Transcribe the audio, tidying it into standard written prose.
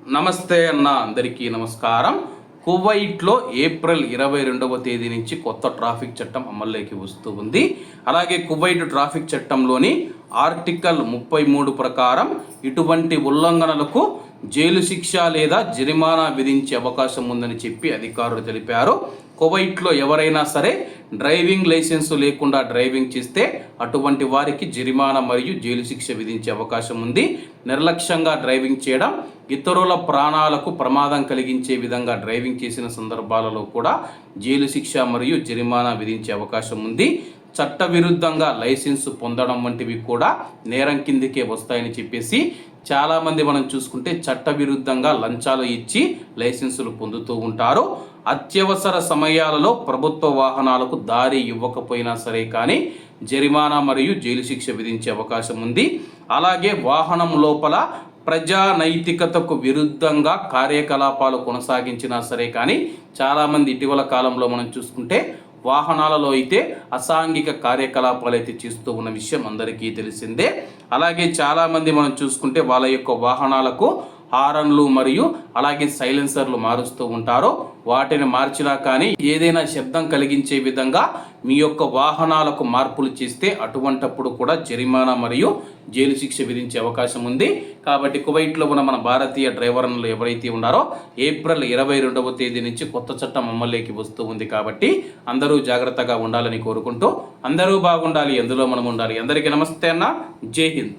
నమస్తే అన్న, అందరికీ నమస్కారం. కువైట్లో ఏప్రిల్ 22వ తేదీ నుంచి కొత్త ట్రాఫిక్ చట్టం అమల్లోకి వస్తూ ఉంది. అలాగే కువైట్ ట్రాఫిక్ చట్టంలోని ఆర్టికల్ 33 ప్రకారం ఇటువంటి ఉల్లంఘనలకు జైలు శిక్ష లేదా జరిమానా విధించే అవకాశం ఉందని చెప్పి అధికారులు తెలిపారు. కువైట్లో ఎవరైనా సరే డ్రైవింగ్ లైసెన్సు లేకుండా డ్రైవింగ్ చేస్తే అటువంటి వారికి జరిమానా మరియు జైలు శిక్ష విధించే అవకాశం ఉంది. నిర్లక్ష్యంగా డ్రైవింగ్ చేయడం, ఇతరుల ప్రాణాలకు ప్రమాదం కలిగించే విధంగా డ్రైవింగ్ చేసిన సందర్భాలలో కూడా జైలు శిక్ష మరియు జరిమానా విధించే అవకాశం ఉంది. చట్టవిరుద్ధంగా లైసెన్సు పొందడం వంటివి కూడా నేరం కిందికే వస్తాయని చెప్పేసి చాలామంది మనం చూసుకుంటే చట్టవిరుద్ధంగా లంచాలు ఇచ్చి లైసెన్సులు పొందుతూ ఉంటారు. అత్యవసర సమయాలలో ప్రభుత్వ వాహనాలకు దారి ఇవ్వకపోయినా సరే కానీ జరిమానా మరియు జైలు శిక్ష విధించే అవకాశం ఉంది. అలాగే వాహనం లోపల ప్రజా నైతికతకు విరుద్ధంగా కార్యకలాపాలు కొనసాగించినా సరే కానీ చాలామంది ఇటీవల కాలంలో మనం చూసుకుంటే వాహనాలలో అయితే అసాంఘిక కార్యకలాపాలు అయితే చేస్తూ ఉన్న విషయం అందరికీ తెలిసిందే. అలాగే చాలామంది మనం చూసుకుంటే వాళ్ళ యొక్క వాహనాలకు హారన్లు మరియు అలాగే సైలెన్సర్లు మారుస్తూ ఉంటారు. వాటిని మార్చినా కానీ ఏదైనా శబ్దం కలిగించే విధంగా మీ యొక్క వాహనాలకు మార్పులు చేస్తే అటువంటప్పుడు కూడా జరిమానా మరియు జైలు శిక్ష విధించే అవకాశం ఉంది. కాబట్టి కువైట్లో ఉన్న మన భారతీయ డ్రైవర్లు ఎవరైతే ఉన్నారో ఏప్రిల్ 22వ తేదీ నుంచి కొత్త చట్టం అమల్లోకి వస్తూ ఉంది. కాబట్టి అందరూ జాగ్రత్తగా ఉండాలని కోరుకుంటూ అందరూ బాగుండాలి, ఎందులో మనం ఉండాలి. అందరికీ నమస్తే అన్న, జై హింద్.